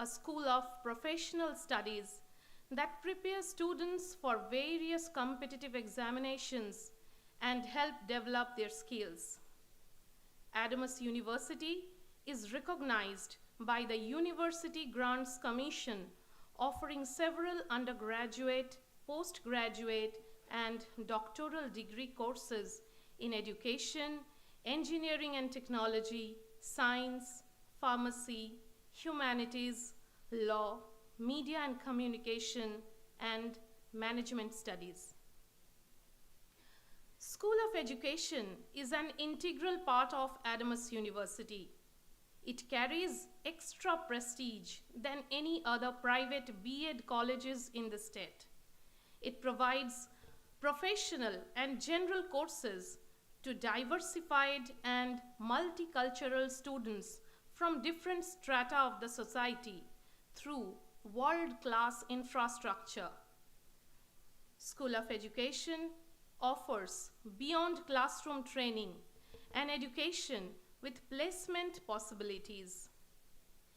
a school of professional studies that prepares students for various competitive examinations and help develop their skills. Adamas University is recognized by the University Grants Commission, offering several undergraduate, postgraduate, and doctoral degree courses in education, engineering and technology, science, pharmacy, humanities, law, media and communication, and management studies. School of Education is an integral part of Adamas University. It carries extra prestige than any other private B.Ed colleges in the state. It provides professional and general courses to diversified and multicultural students from different strata of the society through world-class infrastructure. School of Education offers beyond classroom training an education with placement possibilities.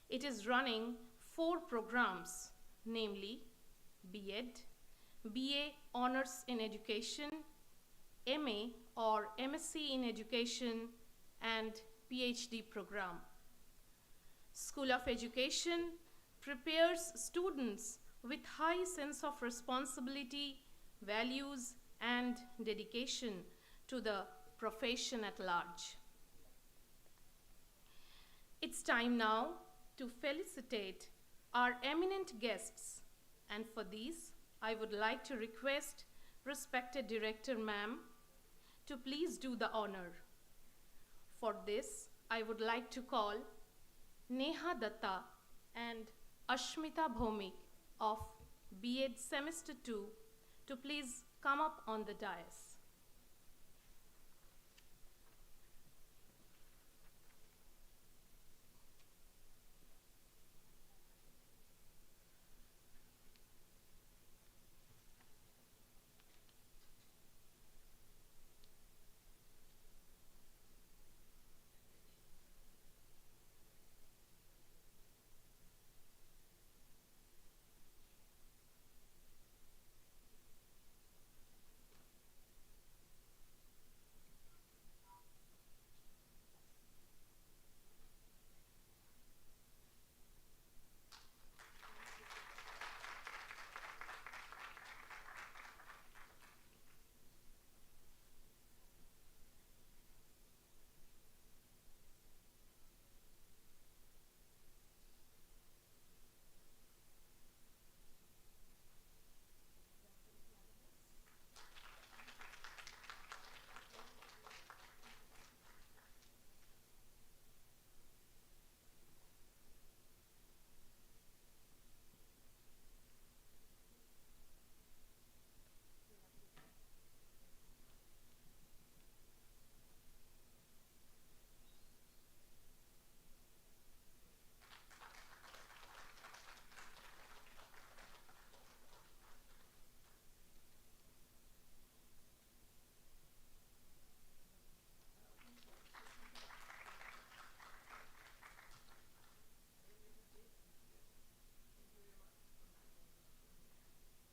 It is running 4 programs, namely B.Ed, BA Honors in Education, MA or MSc in Education, and PhD program. School of Education prepares students with high sense of responsibility, values, and dedication to the profession at large. It's time now to felicitate our eminent guests, and for these, I would like to request respected Director Ma'am to please do the honor. For this, I would like to call Neha Datta and Ashmita Bhomik of B.Ed Semester 2 to please come up on the dais.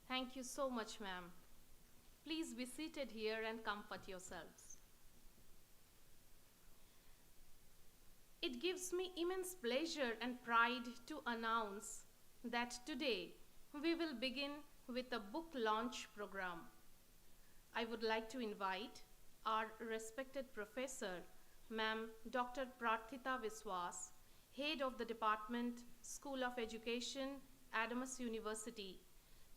Thank you so much, ma'am. Please be seated here and comfort yourselves. It gives me immense pleasure and pride to announce that today we will begin with a book launch program. I would like to invite our respected professor, Ma'am Dr. Prarthita Viswas, Head of the Department, School of Education, Adamas University,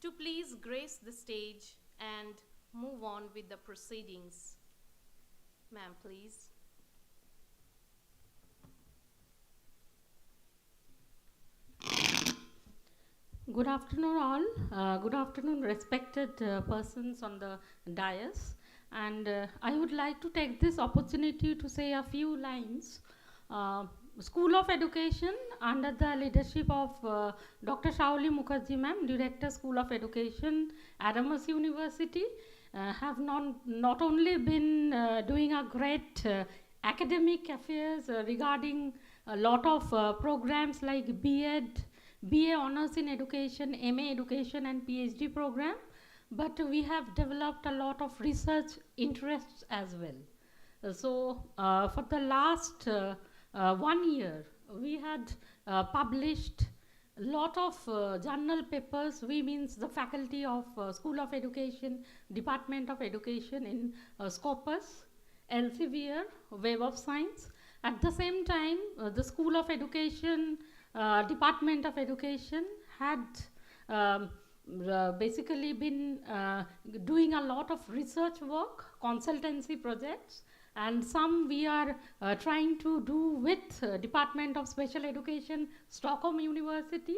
to please grace the stage and move on with the proceedings. Ma'am, please. Good afternoon all. Good afternoon respected persons on the dais. And I would like to take this opportunity to say a few lines. School of Education under the leadership of Dr. Shauli Mukherjee ma'am, Director School of Education, Adamas University, have not only been doing a great academic affairs regarding a lot of programs like B.Ed, BA Honors in Education, MA Education, and PhD program, but we have developed a lot of research interests as well. For the last 1 year, we had published a lot of journal papers. We means the faculty of School of Education, Department of Education in Scopus, Elsevier, Web of Science. At the same time, the School of Education, Department of Education had um, basically been doing a lot of research work, consultancy projects, and some we are trying to do with Department of Special Education, Stockholm University.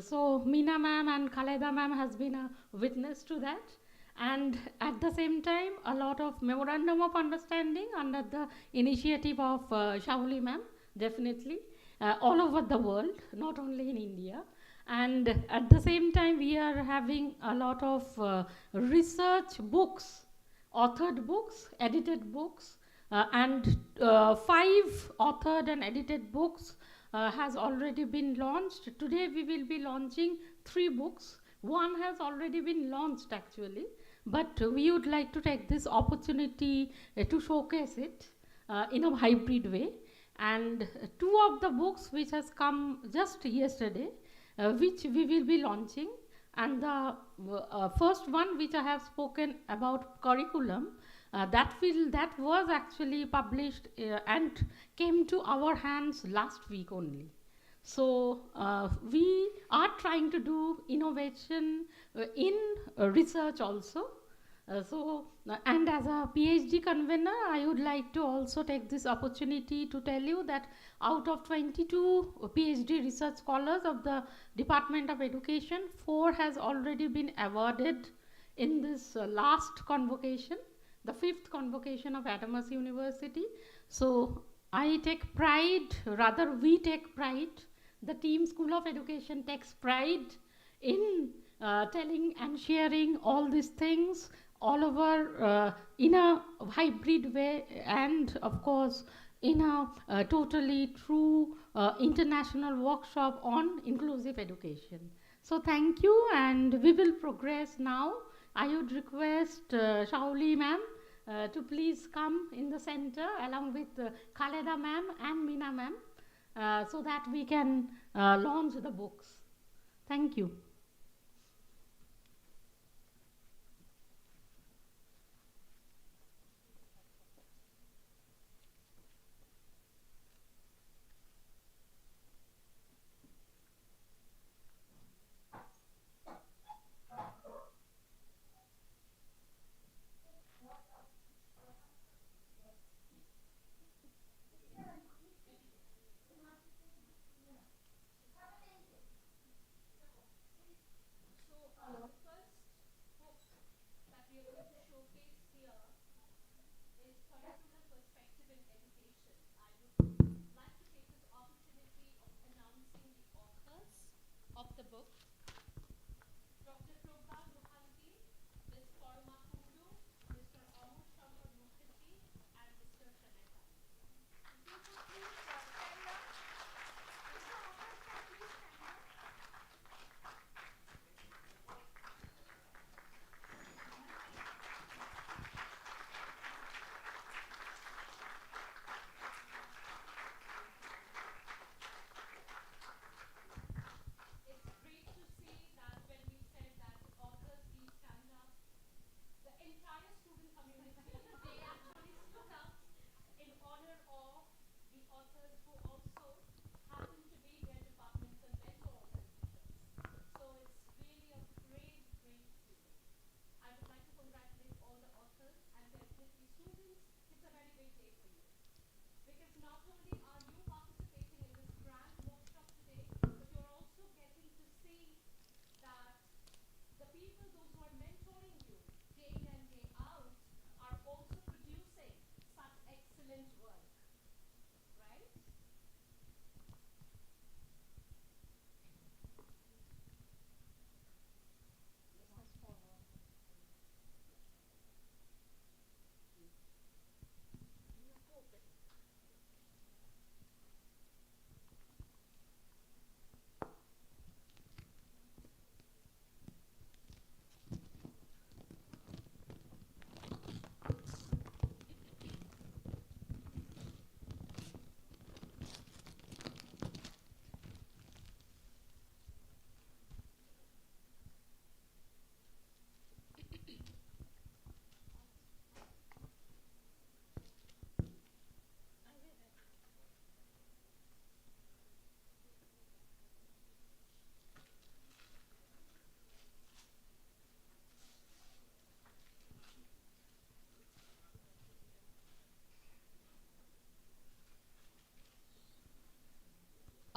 So Meena ma'am and Khaleda ma'am has been a witness to that. And at the same time, a lot of memorandum of understanding under the initiative of Shauli ma'am, definitely, all over the world, not only in India. And at the same time, we are having a lot of research books, authored books, edited books, and 5 authored and edited books has already been launched. Today we will be launching 3 books. One has already been launched actually, but we would like to take this opportunity to showcase it in a hybrid way. And 2 of the books which has come just yesterday, which we will be launching, and the first one which I have spoken about curriculum, that was actually published and came to our hands last week only. So we are trying to do innovation in research also. And as a PhD convener, I would like to also take this opportunity to tell you that out of 22 PhD research scholars of the Department of Education, 4 has already been awarded in this last convocation, the 5th convocation of Adamas University. So I take pride, rather we take pride, the team School of Education takes pride in telling and sharing all these things all over in a hybrid way, and of course in a totally true international workshop on inclusive education. So thank you, and we will progress now. I would request Shauli ma'am to please come in the center along with Khaleda ma'am and Meena ma'am, so that we can launch the books. Thank you.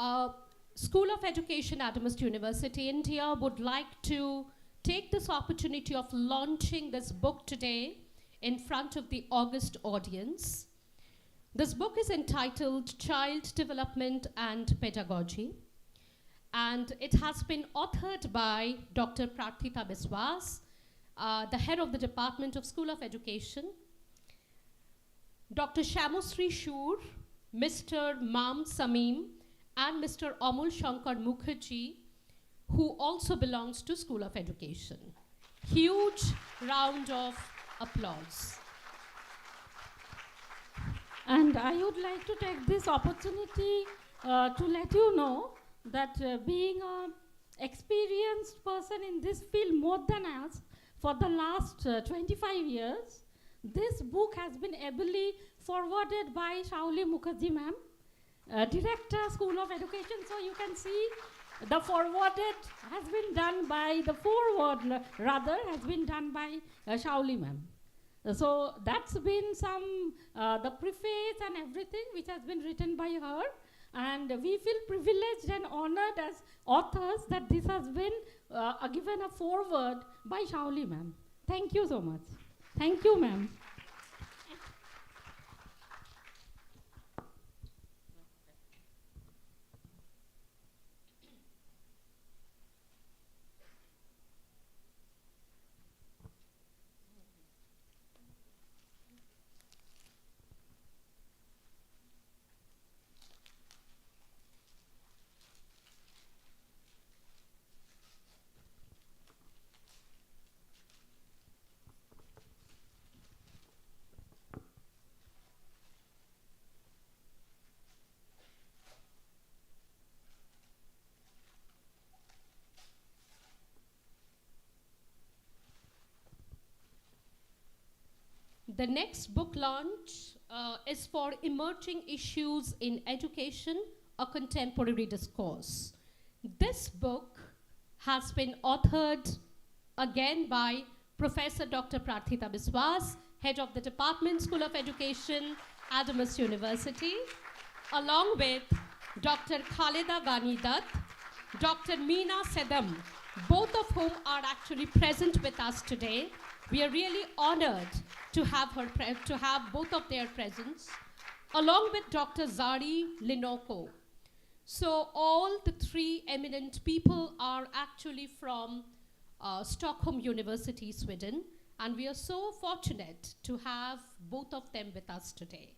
Uh, School of Education, Adamas University, India would like to take this opportunity of launching this book today in front of the august audience. This book is entitled Child Development and Pedagogy, and it has been authored by Dr. Prarthita Biswas, the head of the Department of School of Education, Dr. Shamosri Shur, Mr. Mam Samim, and Mr. Amul Shankar Mukherjee, who also belongs to School of Education. Huge round of applause. And I would like to take this opportunity to let you know that being an experienced person in this field more than us for the last 25 years, this book has been ably forwarded by Shauli Mukherjee ma'am, Director, School of Education. So you can see the forwarded has been done by, the forward rather has been done by Shauli ma'am. So that's been some, the preface and everything which has been written by her. And we feel privileged and honored as authors that this has been given a foreword by Shauli ma'am. Thank you so much. Thank you, ma'am. The next book launch is for Emerging Issues in Education, a Contemporary Discourse. This book has been authored again by Professor Dr. Prarthita Biswas, head of the Department, School of Education, Adamas University, along with Dr. Khalida Ghani Dutt, Dr. Meena Sedam, both of whom are actually present with us today. We are really honored to have both of their presence, along with Dr. Zari Linoko. So all the three eminent people are actually from Stockholm University, Sweden, and we are so fortunate to have both of them with us today.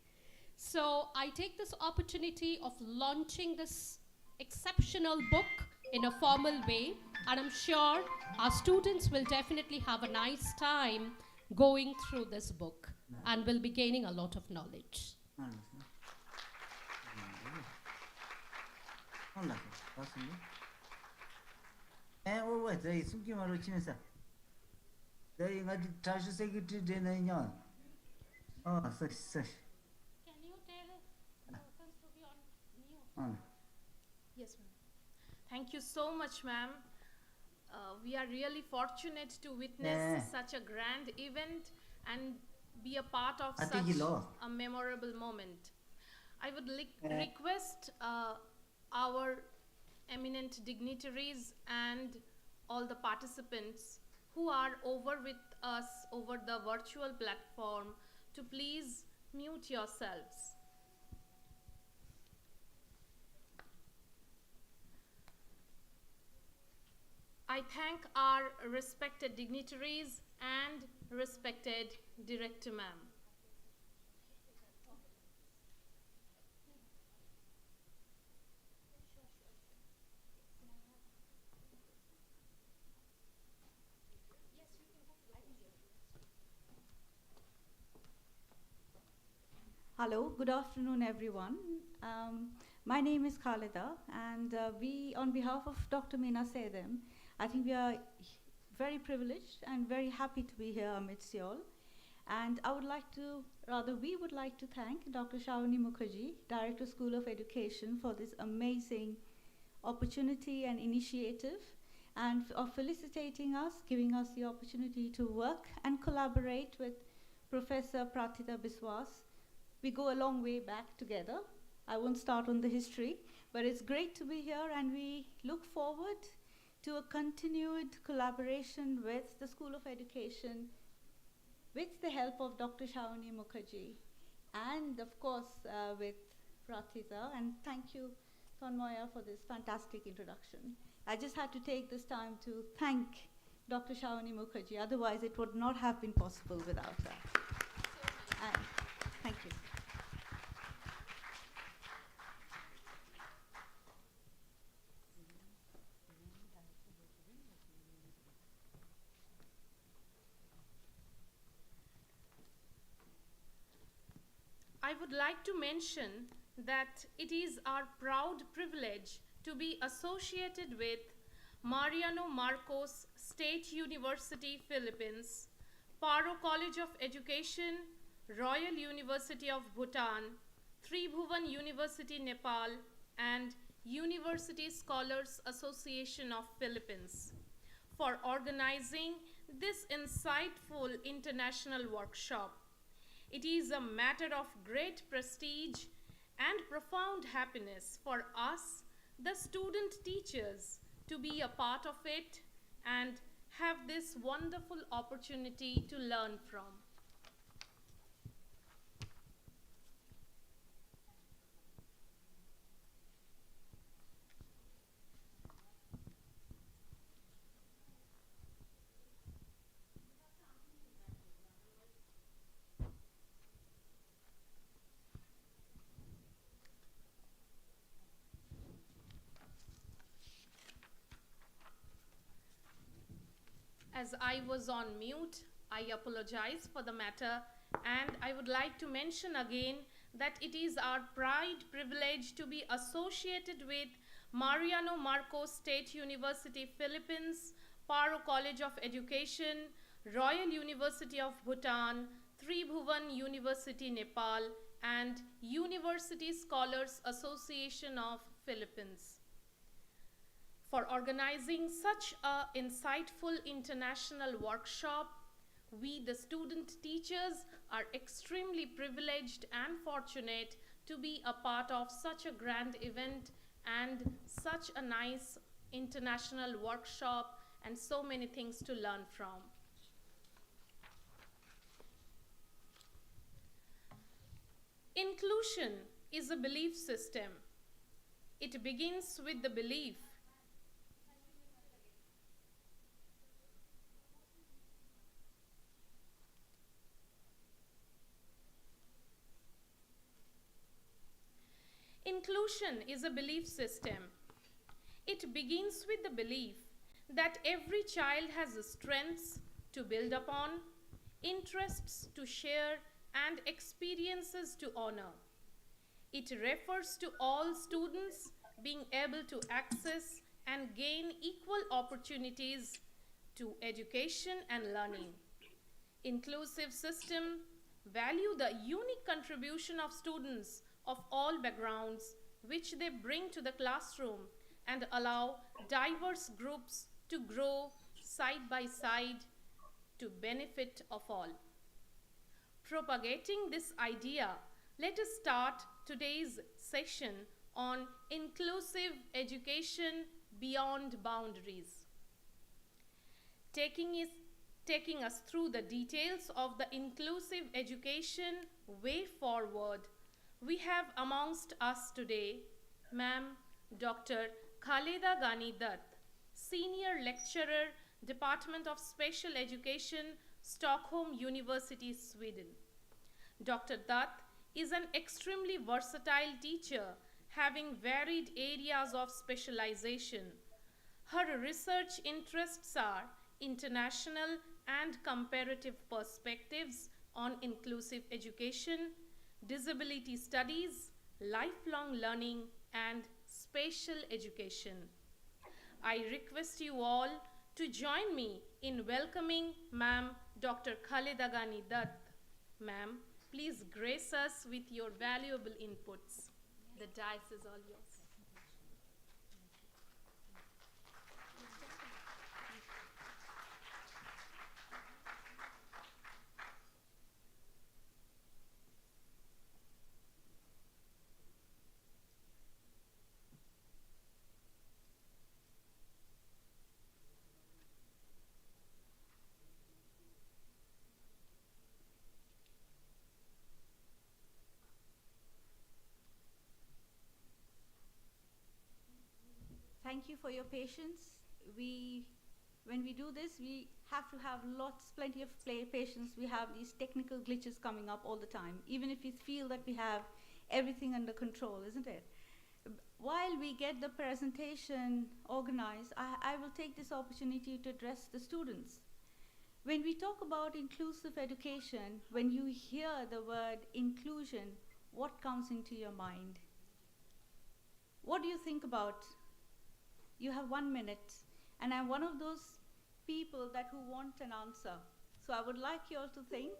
So I take this opportunity of launching this exceptional book in a formal way, and I'm sure our students will definitely have a nice time going through this book and will be gaining a lot of knowledge. Can you tell persons to be on mute? Yes, ma'am. Thank you so much, ma'am. We are really fortunate to witness such a grand event and be a part of such a memorable moment. I would request our eminent dignitaries and all the participants who are over with us over the virtual platform to please mute yourselves. I thank our respected dignitaries and respected Director Ma'am. Hello, good afternoon, everyone. My name is Khalida, and we, on behalf of Dr. Meena Sedem, I think we are very privileged and very happy to be here amidst you all. And we would like to thank Dr. Shauni Mukherjee, Director, School of Education, for this amazing opportunity and initiative, and of felicitating us, giving us the opportunity to work and collaborate with Professor Prarthita Biswas. We go a long way back together. I won't start on the history, But it's great to be here, and we look forward to a continued collaboration with the School of Education, with the help of Dr. Shavani Mukherjee, and of course with Pratita. And thank you, Tanmoya, for this fantastic introduction. I just had to take this time to thank Dr. Shavani Mukherjee, otherwise it would not have been possible without her. And thank you. I would like to mention that it is our proud privilege to be associated with Mariano Marcos State University, Philippines, Paro College of Education, Royal University of Bhutan, Tribhuvan University, Nepal, and University Scholars Association of Philippines for organizing this insightful international workshop. It is a matter of great prestige and profound happiness for us, the student teachers, to be a part of it and have this wonderful opportunity to learn from. As I was on mute, I apologize for the matter, and I would like to mention again that it is our pride privilege to be associated with Mariano Marcos State University, Philippines, Paro College of Education, Royal University of Bhutan, Tribhuvan University, Nepal, and University Scholars Association of Philippines for organizing such an insightful international workshop. We, the student teachers, are extremely privileged and fortunate to be a part of such a grand event and such a nice international workshop and so many things to learn from. Inclusion is a belief system. It begins with the belief Inclusion is a belief system. It begins with the belief that every child has strengths to build upon, interests to share, and experiences to honor. It refers to all students being able to access and gain equal opportunities to education and learning. Inclusive system value the unique contribution of students of all backgrounds which they bring to the classroom and allow diverse groups to grow side by side to benefit of all. Propagating this idea, let us start today's session on inclusive education beyond boundaries. Taking us through the details of the inclusive education way forward, we have amongst us today Ma'am Dr. Khaleda Ghani Dutt, Senior Lecturer, Department of Special Education, Stockholm University, Sweden. Dr. Dutt is an extremely versatile teacher having varied areas of specialization. Her research interests are international and comparative perspectives on inclusive education, disability studies, lifelong learning, and spatial education. I request you all to join me in welcoming Ma'am Dr. Khaleda Ghani Dutt. Ma'am, please grace us with your valuable inputs. The dais is all yours. thank you for your patience. When we do this, we have to have plenty of patience. We have these technical glitches coming up all the time, even if we feel that we have everything under control, isn't it? While we get the presentation organized, I will take this opportunity to address the students. When we talk about inclusive education, when you hear the word inclusion, what comes into your mind? What do you think about? You have 1 minute, and I'm one of those people who want an answer. So I would like you all to think,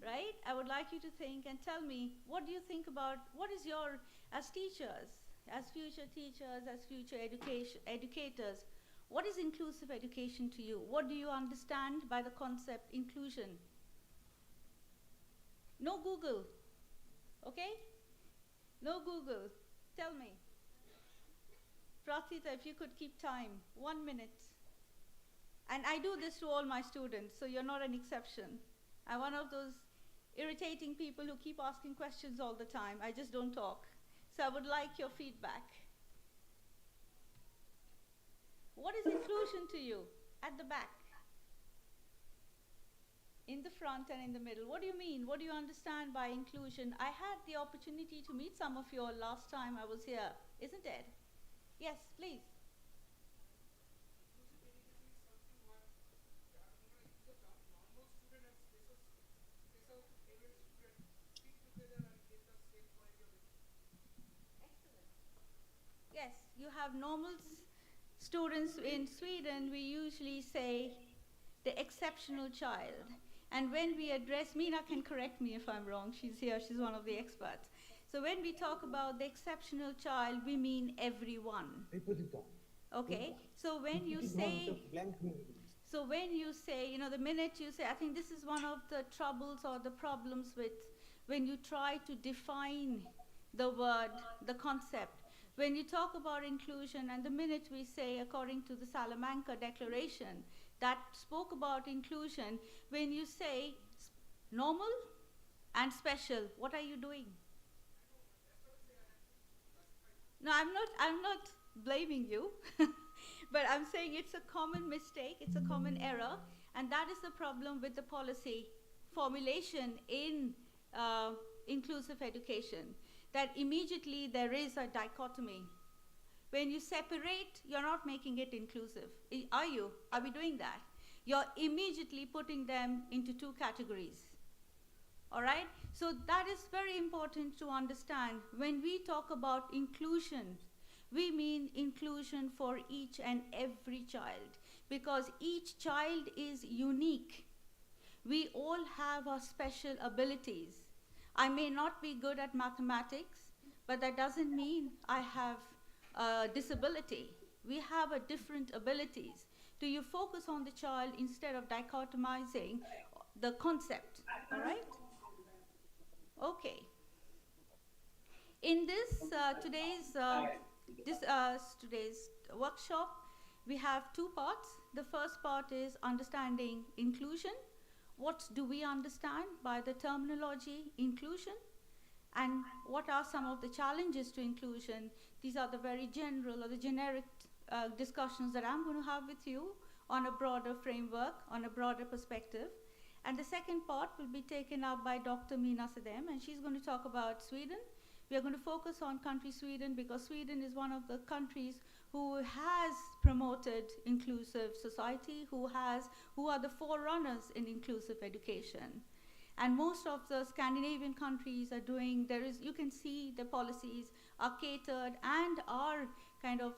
right? I would like you to think and tell me, what do you think about, what is your, as teachers, as future teachers, as future educators, what is inclusive education to you? What do you understand by the concept inclusion? No Google, okay? No Google. Tell me. Prathita, if you could keep time, 1 minute. And I do this to all my students, so you're not an exception. I'm one of those irritating people who keep asking questions all the time. I just don't talk. So I would like your feedback. What is inclusion to you? At the back, in the front and in the middle. What do you mean? What do you understand by inclusion? I had the opportunity to meet some of you all last time I was here, isn't it? Yes, please. Yes, you have normal students in Sweden. We usually say the exceptional child. And when we address, Meena can correct me if I'm wrong. She's here, she's one of the experts. So when we talk about the exceptional child, we mean everyone. Okay, so when you say, the minute you say, I think this is one of the troubles or the problems with when you try to define the word, the concept. When you talk about inclusion, and the minute we say, according to the Salamanca Declaration, that spoke about inclusion, when you say normal and special, what are you doing? No, I'm not blaming you, but I'm saying it's a common mistake, it's a common error, and that is the problem with the policy formulation in inclusive education, that immediately there is a dichotomy. When you separate, you're not making it inclusive. Are you? Are we doing that? You're immediately putting them into two categories. All right? So that is very important to understand. When we talk about inclusion, we mean inclusion for each and every child, because each child is unique. We all have our special abilities. I may not be good at mathematics, but that doesn't mean I have a disability. We have a different abilities. Do you focus on the child instead of dichotomizing the concept? All right? Okay. In this today's workshop, we have two parts. The first part is understanding inclusion. What do we understand by the terminology inclusion? And what are some of the challenges to inclusion? These are the very general or the generic discussions that I'm going to have with you on a broader framework, on a broader perspective. And the second part will be taken up by Dr. Meena Sedem, and she's going to talk about Sweden. We are going to focus on country Sweden because Sweden is one of the countries who has promoted inclusive society, who are the forerunners in inclusive education. And most of the Scandinavian countries are doing, you can see the policies are catered and are kind of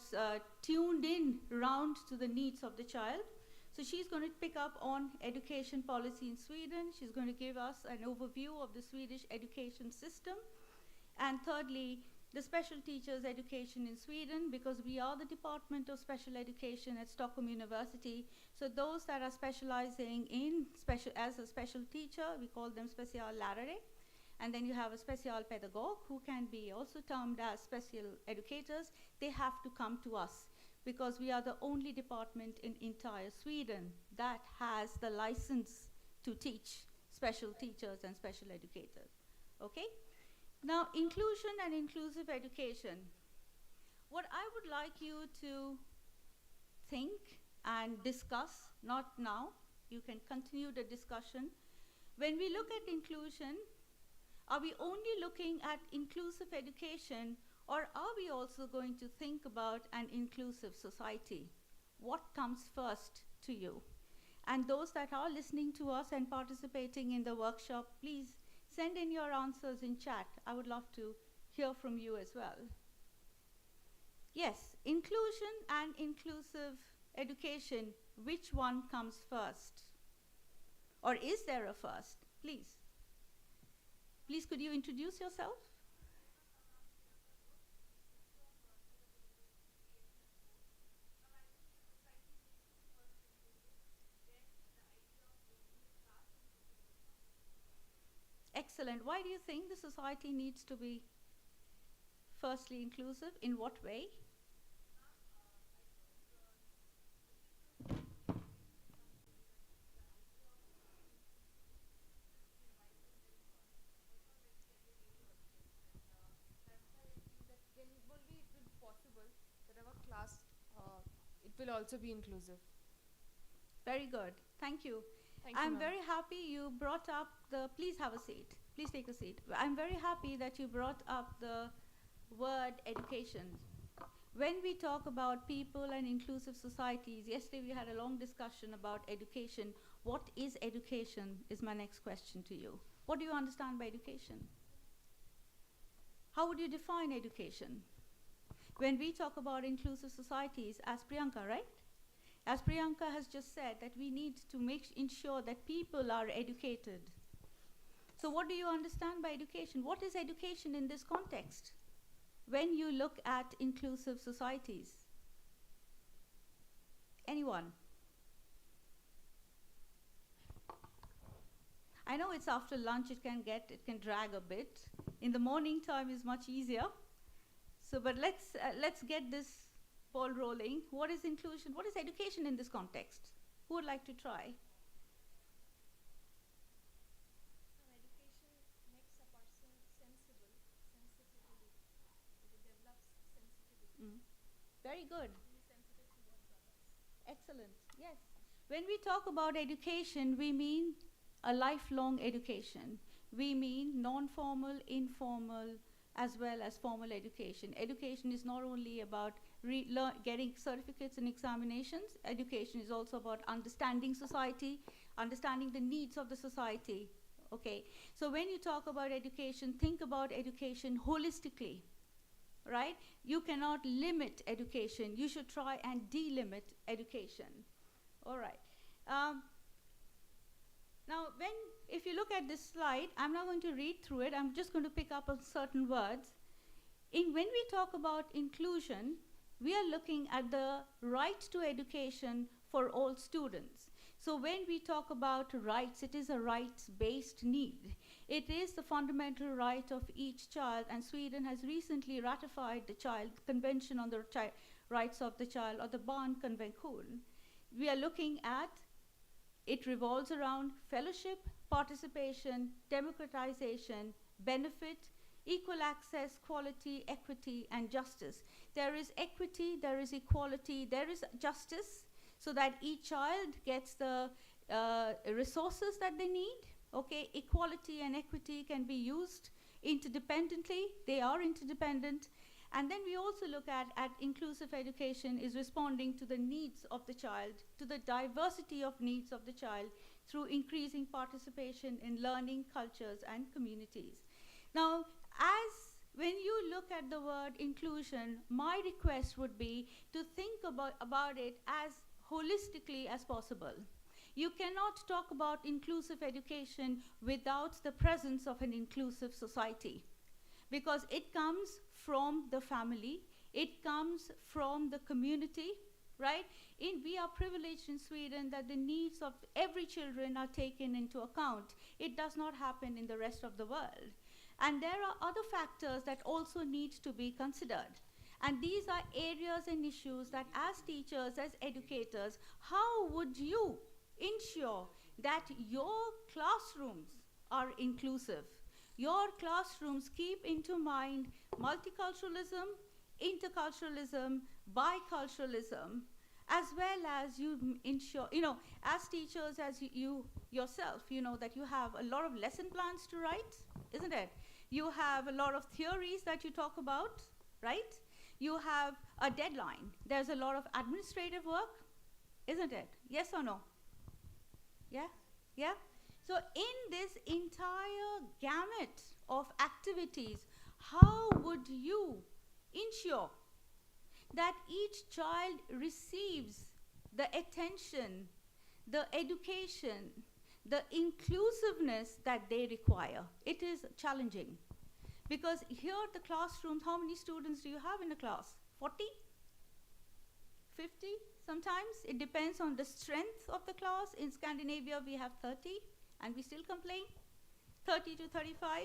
tuned in round to the needs of the child. So she's going to pick up on education policy in Sweden. She's going to give us an overview of the Swedish education system. And thirdly, the special teachers education in Sweden, because we are the Department of Special Education at Stockholm University. So those that are specializing in as a special teacher, we call them speciallärare. And then you have a specialpedagog, who can be also termed as special educators. They have to come to us because we are the only department in entire Sweden that has the license to teach special teachers and special educators. Okay? Now, inclusion and inclusive education. what I would like you to think and discuss, not now, you can continue the discussion. When we look at inclusion, are we only looking at inclusive education, or are we also going to think about an inclusive society? What comes first to you? And those that are listening to us and participating in the workshop, please send in your answers in chat. I would love to hear from you as well. Yes, inclusion and inclusive education, which one comes first? Or is there a first? Please. Please, could you introduce yourself? Excellent. Why do you think the society needs to be firstly inclusive? In what way? Then only it will be possible that our class it will also be inclusive. Very good. Thank you. Thank you, I'm ma'am. very happy you brought up the, please have a seat. Please take a seat. I'm very happy that you brought up the word education. When we talk about people and inclusive societies, yesterday we had a long discussion about education. What is education is my next question to you. What do you understand by education? How would you define education? When we talk about inclusive societies, as Priyanka, right? As Priyanka has just said, that we need to ensure that people are educated. So what do you understand by education? What is education in this context? When you look at inclusive societies? Anyone? I know it's after lunch, it can drag a bit. In the morning time is much easier. So, but let's get this ball rolling. What is inclusion? What is education in this context? Who would like to try? Education makes a person sensitivity. It develops sensitivity. Very good. Be sensitive towards others. Excellent. Yes. When we talk about education, we mean a lifelong education. We mean non-formal, informal, as well as formal education. Education is not only about getting certificates and examinations. Education is also about understanding society, understanding the needs of the society. Okay. So when you talk about education, think about education holistically. Right? You cannot limit education. You should try and delimit education. All right. Now, if you look at this slide, I'm not going to read through it. I'm just going to pick up on certain words. When we talk about inclusion, we are looking at the right to education for all students. So when we talk about rights, it is a rights-based need. It is the fundamental right of each child, and Sweden has recently ratified the Child Convention on the Rights of the Child, or the Barnkonvention. We are looking at, it revolves around fellowship, participation, democratization, benefit, equal access, quality, equity, and justice. There is equity, there is equality, there is justice, so that each child gets the resources that they need. Okay, equality and equity can be used interdependently. They are interdependent. And then we also look at inclusive education is responding to the needs of the child, to the diversity of needs of the child, through increasing participation in learning, cultures, and communities. Now, when you look at the word inclusion, my request would be to think about it as holistically as possible. You cannot talk about inclusive education without the presence of an inclusive society, because it comes from the family, it comes from the community, right? We are privileged in Sweden that the needs of every children are taken into account. It does not happen in the rest of the world. And there are other factors that also need to be considered. And these are areas and issues that as teachers, as educators, how would you ensure that your classrooms are inclusive? Your classrooms keep into mind multiculturalism, interculturalism, biculturalism, as well as you ensure, as teachers, as you yourself, that you have a lot of lesson plans to write, isn't it? You have a lot of theories that you talk about, right? You have a deadline. There's a lot of administrative work, isn't it? Yes or no? Yeah? Yeah? So in this entire gamut of activities, how would you ensure that each child receives the attention, the education, the inclusiveness that they require? It is challenging. Because here at the classrooms, how many students do you have in a class? 40? 50? Sometimes it depends on the strength of the class. In Scandinavia, we have 30, and we still complain. 30 to 35.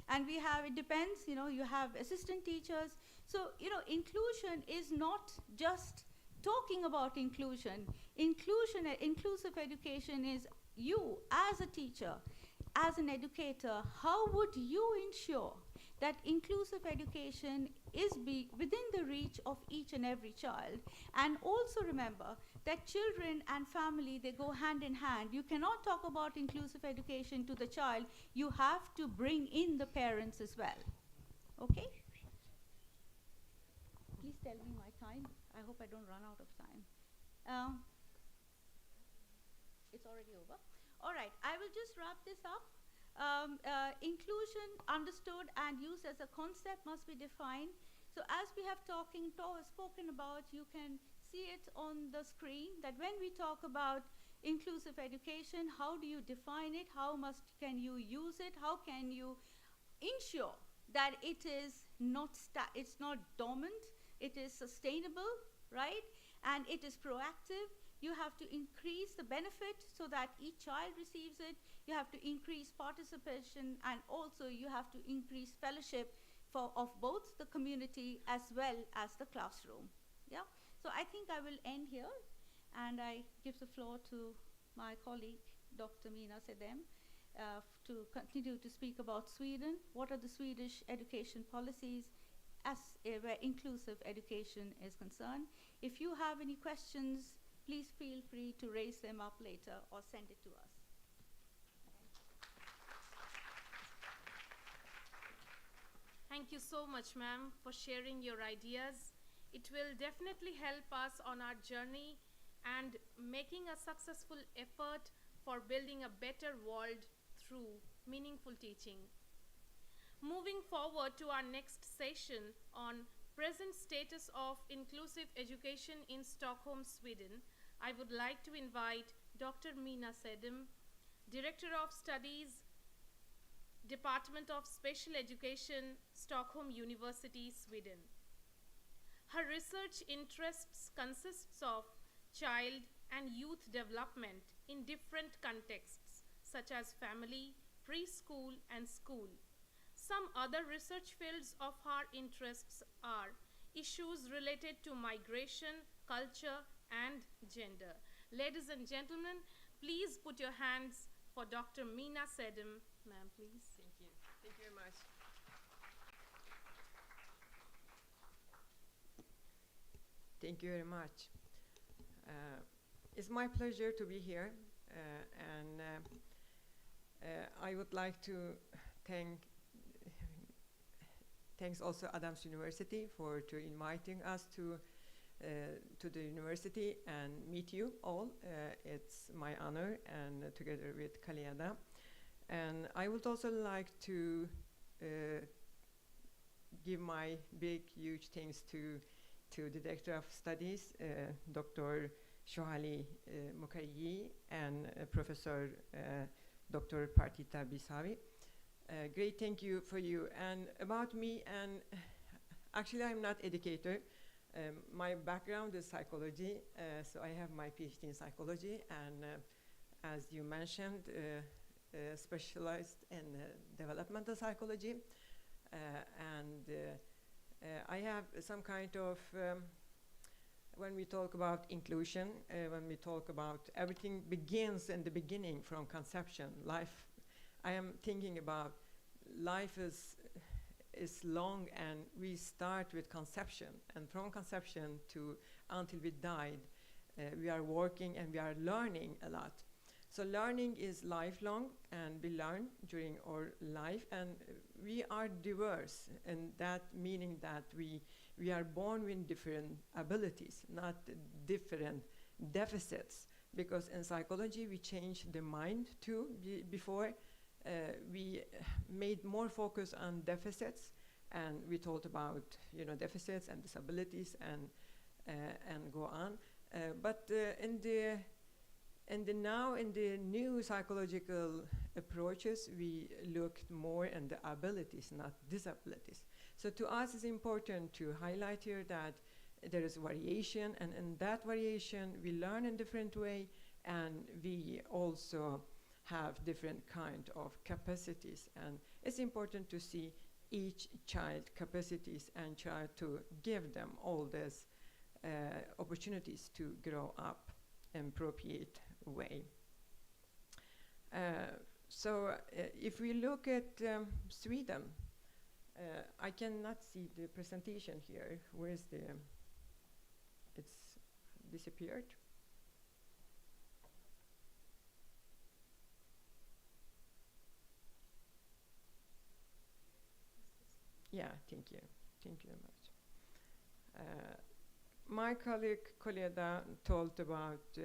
And we have, it depends, you have assistant teachers. So, inclusion is not just talking about inclusion. Inclusive education is you as a teacher, as an educator, how would you ensure that inclusive education is within the reach of each and every child? And also remember that children and family, they go hand in hand. You cannot talk about inclusive education to the child. You have to bring in the parents as well. Okay? Please tell me my time. I hope I don't run out of time. It's already over. All right, I will just wrap this up. Inclusion understood and used as a concept must be defined. So as we have spoken about, you can see it on the screen that when we talk about inclusive education, how do you define it? How can you use it? How can you ensure that it is it's not dormant, it is sustainable, right? And it is proactive. You have to increase the benefit so that each child receives it. You have to increase participation, and also you have to increase fellowship of both the community as well as the classroom. Yeah. So I think I will end here, and I give the floor to my colleague, Dr. Mina Sedem, to continue to speak about Sweden. What are the Swedish education policies where inclusive education is concerned? If you have any questions, please feel free to raise them up later or send it to us. Thank you so much, ma'am, for sharing your ideas. It will definitely help us on our journey and making a successful effort for building a better world through meaningful teaching. Moving forward to our next session on present status of inclusive education in Stockholm, Sweden, I would like to invite Dr. Mina Sedem, Director of Studies, Department of Special Education, Stockholm University, Sweden. Her research interests consists of child and youth development in different contexts, such as family, preschool, and school. Some other research fields of her interests are issues related to migration, culture, and gender. Ladies and gentlemen, please put your hands for Dr. Mina Sedem. Ma'am, please. Thank you. Thank you very much. Thank you very much. It's my pleasure to be here, and I would like to thanks also Adamas University for inviting us to the university and meet you all. It's my honor, and together with Kaleda. And I would also like to give my big, huge thanks to the Director of Studies, Dr. Shohali Mukherjee, and Professor Dr. Partita Bisavi. Great thank you for you. And about me, and actually I'm not educator. My background is psychology, so I have my PhD in psychology, and as you mentioned, specialized in developmental psychology, and I have some kind of, when we talk about inclusion, when we talk about everything begins in the beginning from conception, life, I am thinking about life is is long, and we start with conception, and from conception to until we died, we are working and we are learning a lot. So learning is lifelong, and we learn during our life, and we are diverse, and that meaning that we are born with different abilities, not different deficits. Because in psychology, we change the mind too. Before, we made more focus on deficits, and we talked about deficits and disabilities and go on. But in the new psychological approaches, we looked more at the abilities, not disabilities. So to us, it's important to highlight here that there is variation, and in that variation, we learn in different way, and we also have different kind of capacities. And it's important to see each child capacities and try to give them all these opportunities to grow up in appropriate way. If we look at Sweden, I cannot see the presentation here. Where is the? It's disappeared. Yeah, thank you. Thank you very much. My colleague Koleda talked about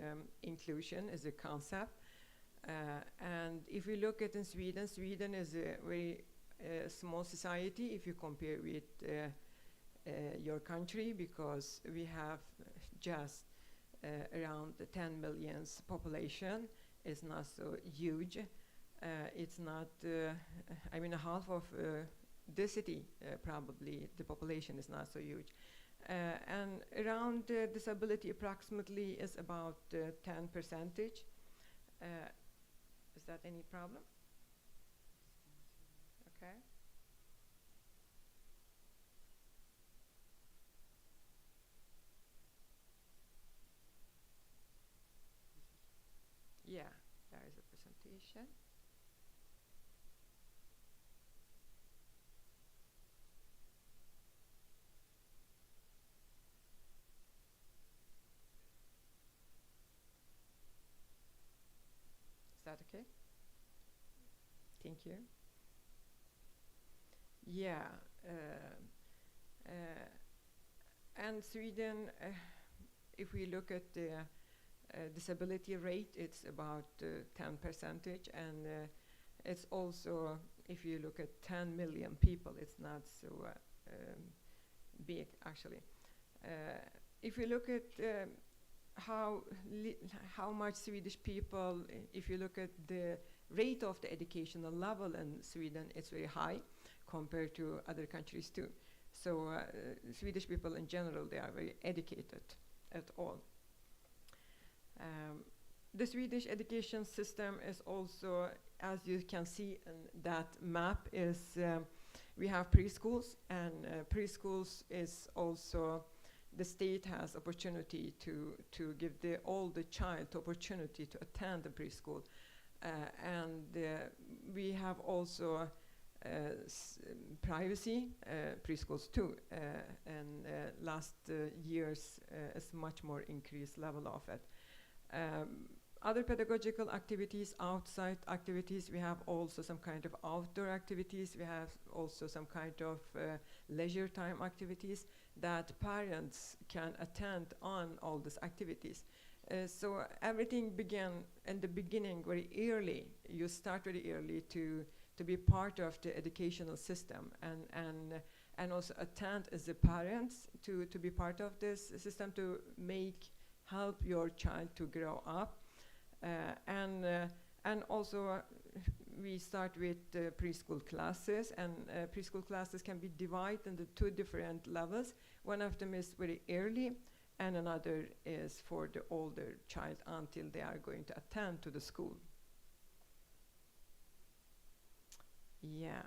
inclusion as a concept. And if we look at in Sweden, Sweden is a very small society if you compare with your country, because we have just around 10 million population. It's not so huge. It's not, half of this city, probably the population is not so huge. And around disability approximately is about 10%. Is that any problem? Okay. Yeah, there is a presentation. Is that okay? Thank you. Yeah. And Sweden, if we look at the disability rate, it's about 10%, and it's also, if you look at 10 million people, it's not so big actually. If you look at how much Swedish people, if you look at the rate of the educational level in Sweden, it's very high compared to other countries too. So Swedish people in general, they are very educated at all. The Swedish education system is also, as you can see in that map, is we have preschools, and preschools is also, the state has opportunity to give all the child opportunity to attend the preschool. And we have also privacy preschools too, and last years is much more increased level of it. Other pedagogical activities, outside activities, we have also some kind of outdoor activities, we have also some kind of leisure time activities that parents can attend on all these activities. So everything began in the beginning very early. You start very early to be part of the educational system, and also attend as a parents to be part of this system, to help your child to grow up. And also we start with preschool classes, and preschool classes can be divided into two different levels. One of them is very early, and another is for the older child until they are going to attend to the school. Yeah.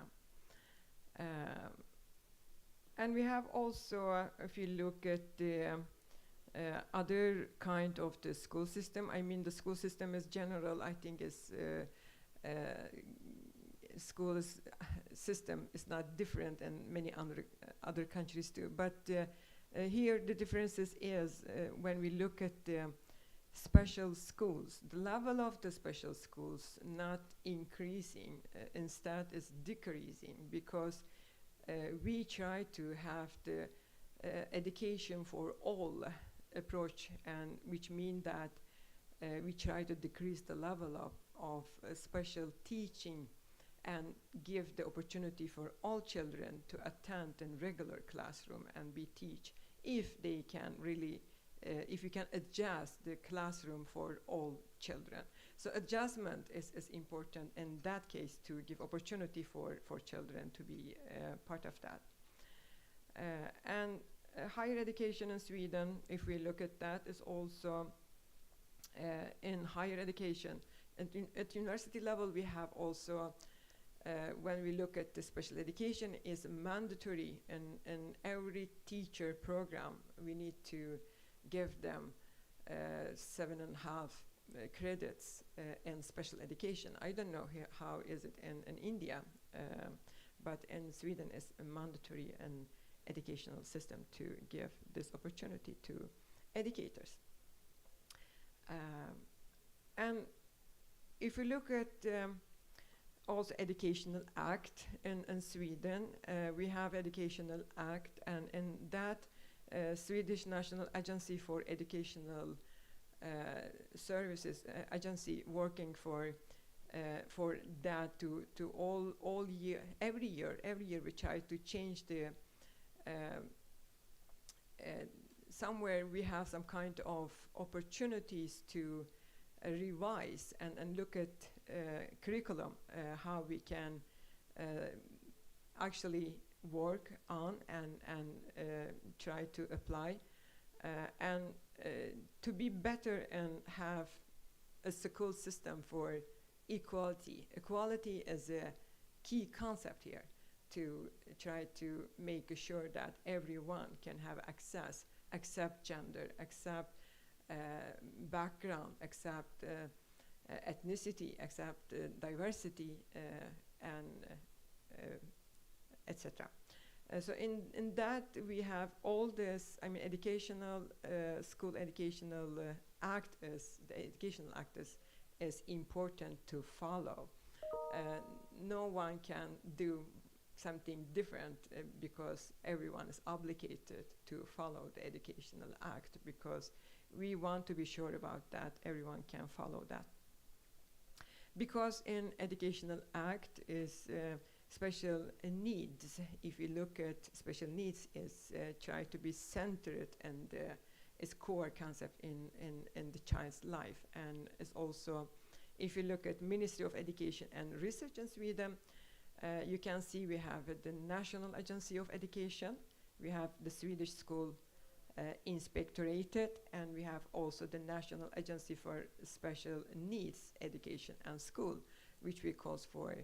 And we have also, if you look at the other kind of the school system, I mean the school system is general, I think is schools system is not different, and many other countries do. But here the differences is when we look at the special schools, the level of the special schools not increasing, instead is decreasing, because we try to have the education for all approach, and which mean that we try to decrease the level of special teaching and give the opportunity for all children to attend in regular classroom and be teach, if they can really if you can adjust the classroom for all children. So adjustment is important in that case, to give opportunity for children to be part of that. And higher education in Sweden, if we look at that, is also in higher education. And at university level, we have also, when we look at the special education, is mandatory in every teacher program. We need to give them 7.5 credits in special education. I don't know how is it in India, but in Sweden it's a mandatory and educational system to give this opportunity to educators. And if we look at also Educational Act in Sweden, we have Educational Act, and in that Swedish National Agency for Educational Services agency working for that to all year every year we try to change the somewhere we have some kind of opportunities to revise and look at curriculum, how we can actually work on and try to apply and to be better and have a school system for equality. Equality is a key concept here, to try to make sure that everyone can have access, accept gender, accept background, accept ethnicity, accept diversity, and etc. So in that we have all this, I mean, educational, school educational act is, the educational act is important to follow. No one can do something different because everyone is obligated to follow the educational act, because we want to be sure about that everyone can follow that. Because in educational act is special needs. If you look at special needs, is try to be centered and is core concept in the child's life, and is also, if you look at Ministry of Education and Research in Sweden, you can see we have the National Agency of Education, we have the Swedish School Inspectorate, and we have also the National Agency for Special Needs Education and School, which we call for.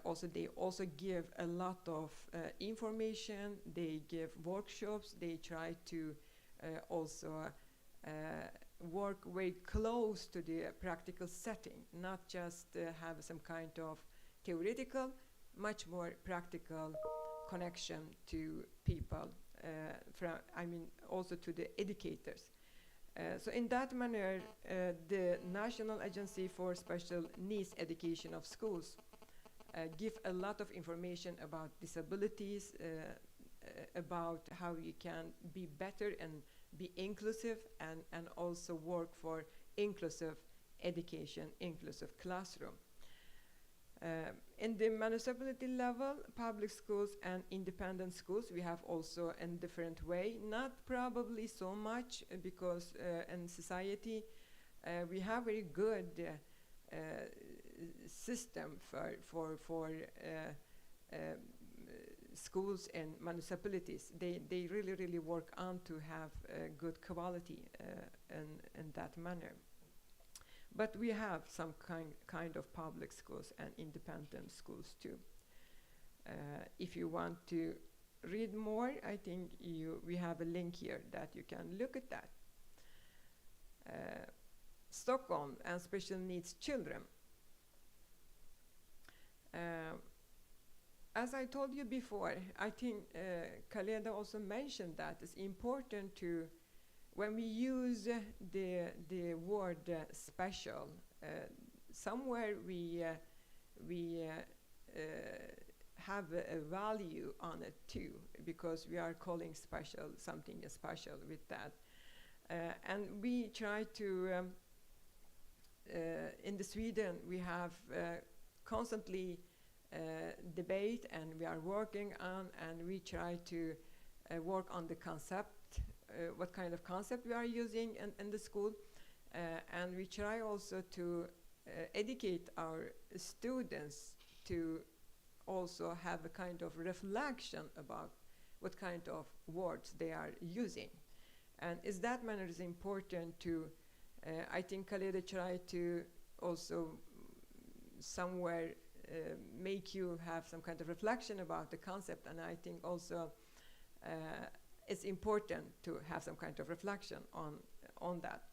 Also, they also give a lot of information, they give workshops, they try to also work very close to the practical setting, not just have some kind of theoretical, much more practical connection to people, I mean also to the educators. So in that manner, the National Agency for Special Needs Education of Schools give a lot of information about disabilities, about how you can be better and be inclusive, and also work for inclusive education, inclusive classroom. In the municipality level, public schools and independent schools, we have also in different way, not probably so much because in society we have very good system for schools and municipalities. They really work on to have good quality in that manner. But we have some kind of public schools and independent schools too. If you want to read more, I think we have a link here that you can look at that. Stockholm and special needs children. as I told you before, I think Khaleda also mentioned that it's important to, when we use the word special, somewhere we have a value on it too, because we are calling special something special with that. And we try to, in the Sweden, we have constantly debate, and we are working on, and we try to work on the concept, what kind of concept we are using in the school. And we try also to educate our students to also have a kind of reflection about what kind of words they are using. And is that manner is important to, I think Khaleda tried to also somewhere make you have some kind of reflection about the concept, and I think also it's important to have some kind of reflection on that.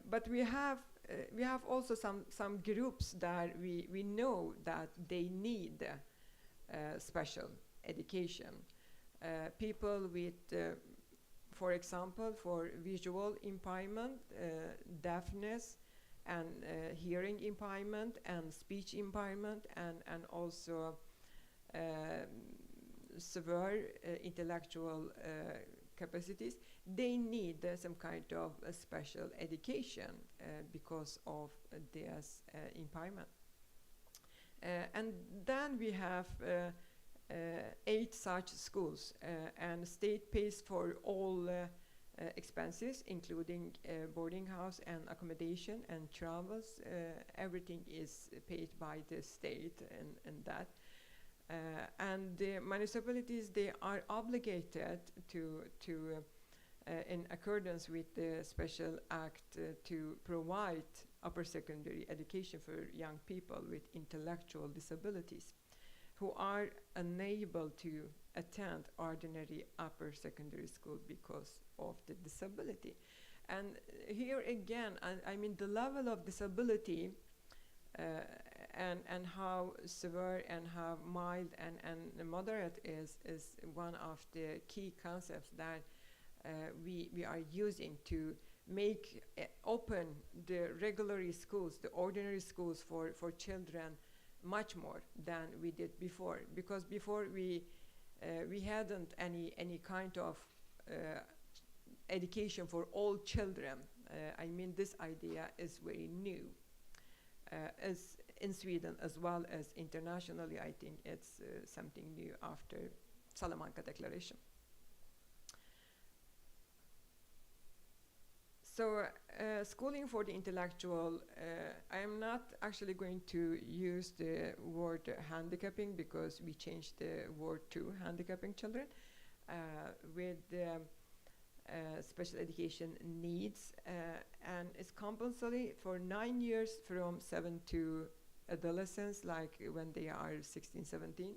But we have also some groups that we know that they need special education. People with, for example, for visual impairment, deafness, and hearing impairment, and speech impairment, and also severe intellectual capacities. They need some kind of special education because of this impairment. And then we have 8 such schools, and state pays for all expenses, including boarding house and accommodation and travels. Everything is paid by the state and that. And the municipalities, they are obligated to in accordance with the Special Act, to provide upper secondary education for young people with intellectual disabilities who are unable to attend ordinary upper secondary school because of the disability. And here again, I mean, the level of disability and how severe and how mild and moderate is one of the key concepts that we are using to make open the regular schools, the ordinary schools for children much more than we did before. Because before we hadn't any kind of education for all children. I mean, this idea is very new. As in Sweden as well as internationally, I think it's something new after Salamanca Declaration. So schooling for the intellectual, I am not actually going to use the word handicapping, because we changed the word to handicapping children with special education needs, and it's compulsory for 9 years from 7 to adolescence, like when they are 16, 17.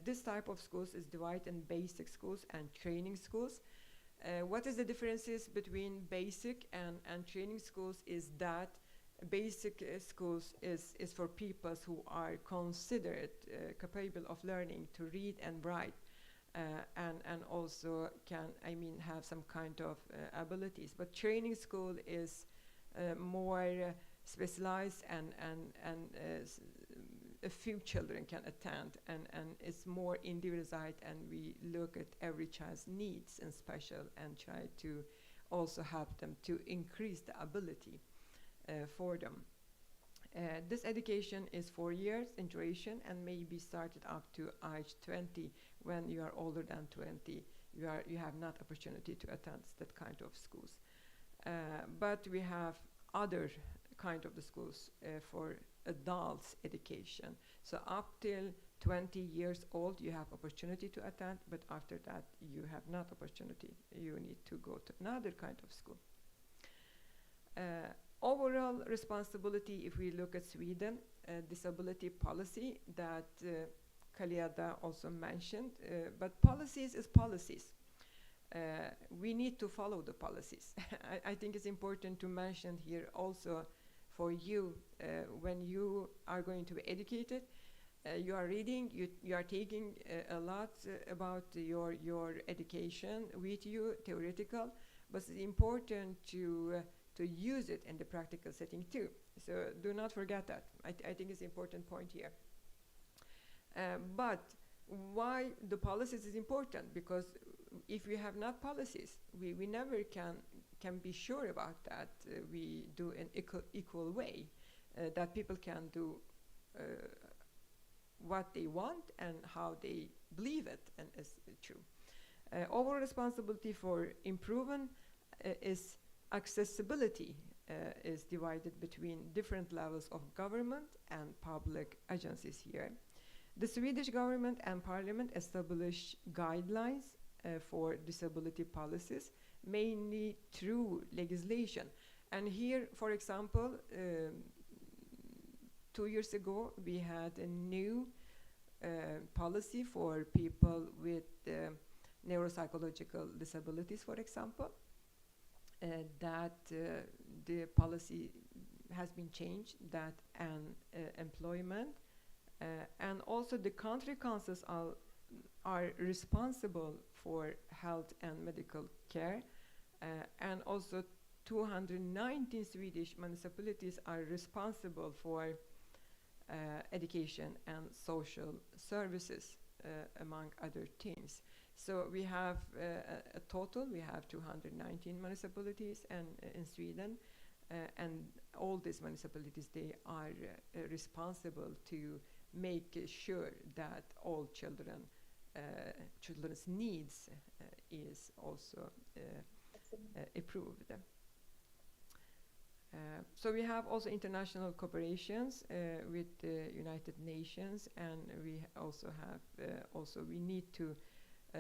This type of schools is divided in basic schools and training schools. What is the differences between basic and training schools is that basic schools is for people who are considered capable of learning to read and write, and also can, I mean, have some kind of abilities. But training school is more specialized, and a few children can attend, and it's more individualized, and we look at every child's needs and special, and try to also help them to increase the ability for them. This education is 4 years in duration and may be started up to age 20. When you are older than 20, you have not opportunity to attend that kind of schools. But we have other kind of the schools for adults education. So up till 20 years old, you have opportunity to attend, but after that, you have not opportunity. You need to go to another kind of school. Overall responsibility, if we look at Sweden, disability policy that Khaleda also mentioned, but policies is policies. We need to follow the policies. I think it's important to mention here also for you, when you are going to be educated, you are reading, you are taking a lot about your education with you, theoretical, but it's important to use it in the practical setting too. So do not forget that. I think it's an important point here. But why the policies is important? Because if we have not policies, we never can be sure about that we do in equal way, that people can do what they want and how they believe it and is true. Overall responsibility for improvement is accessibility is divided between different levels of government and public agencies here. The Swedish government and parliament established guidelines for disability policies, mainly through legislation. And here, for example, 2 years ago, we had a new policy for people with neuropsychological disabilities, for example, that the policy has been changed, that an employment and also the country councils are responsible for health and medical care, and also 219 Swedish municipalities are responsible for education and social services, among other things. So we have a total, we have 219 municipalities and in Sweden, and all these municipalities, they are responsible to make sure that all children's needs is also approved. So we have also international cooperations with the United Nations, and we also have we need to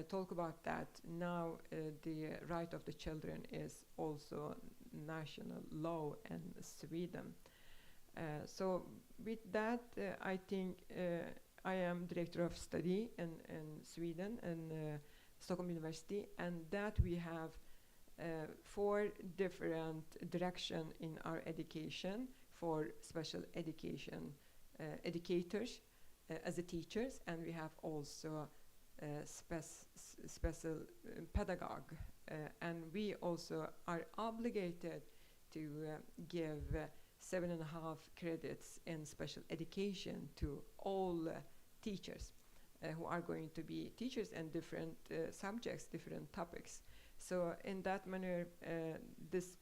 talk about that now. The right of the children is also national law in Sweden. So with that, I think I am director of study in Sweden and Stockholm University, and that we have 4 different direction in our education for special education educators as a teachers, and we have also special pedagogue, and we also are obligated to give 7.5 credits in special education to all teachers who are going to be teachers in different subjects, different topics. So in that manner, this